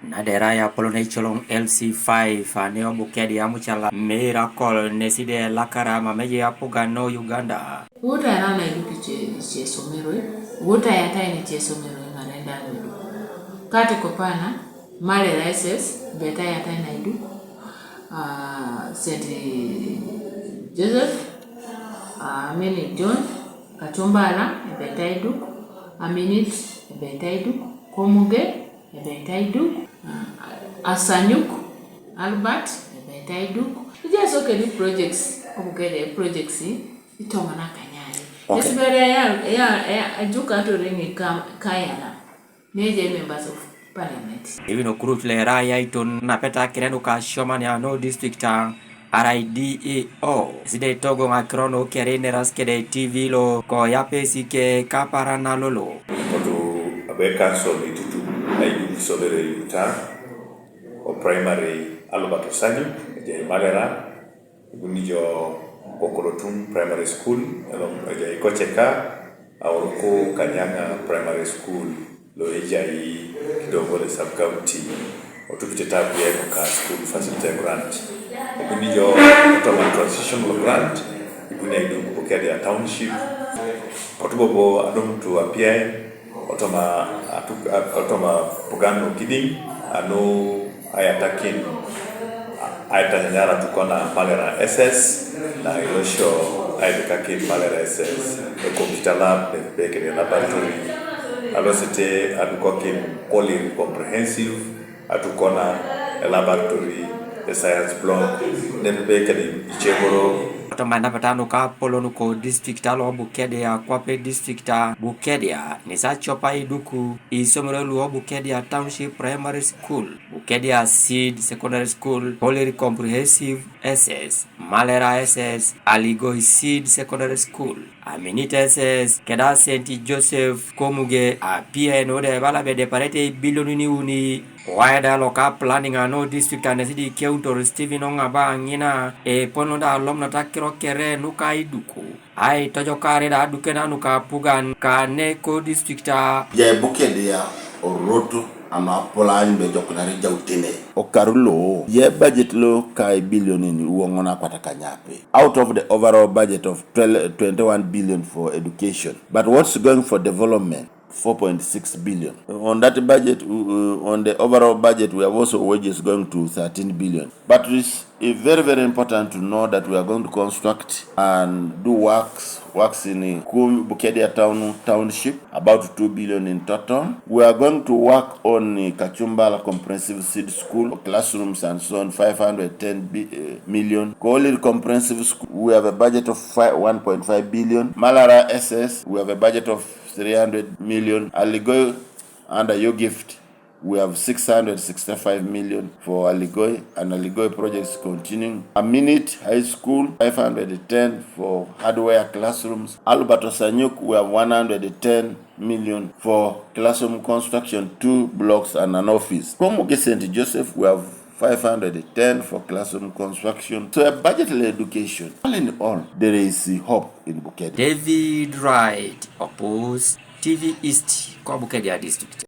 Nadera ya polone cholong LC5 aneo Bukedea muchala miracle neside lakara mameje Apugan no Uganda. Wuta na na idu kiche somero. Wuta ya tai ni che somero ngarenda idu. Kati kopana male rises beta ya tai na idu. St. Joseph Mini John Kachumbala beta idu. Aminit beta idu. Komuge beta idu. Asanyuk Albert beta idu. Just okay the projects Bukedea projects itoma na kanyari. Yes very ya ajuka to ringi kayana. Neje members of parliament. Even okurut le raya iton na peta kirenu ka shoman ya no district RIDEO. Side togo ngakrono kerene raskede TV lo ko yapesi ke kaparana lolo. Oto abeka so bitutu aidu sobere yuta o primary alubato sanyu je malera gunijo Kokolotum Primary School, Ikocheka, Auroko Kanyanga Primary School, Loejai, Kidongole Sub-County, Otupiteta Pienoka School Facility Grant. Ikunijo Otoma Transitional Grant, Ikunijo Bukedea Township, Otubobo Adum to appear, Otoma Pugano Kidding, Anu Ayatakin. Aitanyara tukona malera SS na ilosho Adutaki malera SS the computer lab the Bukedea laboratory alosite Adukokin Poly comprehensive Atukona laboratory the science block then Bukedea Ichegoro Tomanda patano ka polono ko district alo Bukedea kwape district Bukedea nisa chopa iduku isomero luo Bukedea Township Primary School Bukedea Seed Secondary School Poly Comprehensive SS Malera SS Aligoi Seed Secondary School Aminit SS Keda St. Joseph Komuge apia enode bala be deparete billion uni Wada loka planning ano district anesidi keutor Steven Ongaba ngina pononda alom na takiro kere nuka iduku ai tojo kare da adukena nuka Apugan ka neko district ya Bukedea oroto ama polan be jokunari jautene o karulo ye budget lo kai billion ni uongona kwataka nyape out of the overall budget of 21 billion for education, but what's going for development 4.6 billion. On that budget, on the overall budget, we have also wages going to 13 billion. But it's very, very important to know that we are going to construct and do works in Bukedea Township, about 2 billion in total. We are going to work on Kachumbala Comprehensive Seed School, classrooms and so on, 510 million. Kolil Comprehensive School, we have a budget of 1.5 billion. Malara SS, we have a budget of 300 million. Aligoi, under your gift, we have 665 million for Aligoi, and Aligoi projects continuing. Aminit High School, 510 for hardware classrooms. Alberto Sanyuk, we have 110 million for classroom construction, 2 blocks and an office. Komuge St. Joseph, we have 510 for classroom construction. So a budgeted education. All in all, there is hope in Bukedea. David Wright, Oppose TV East, Bukedea District.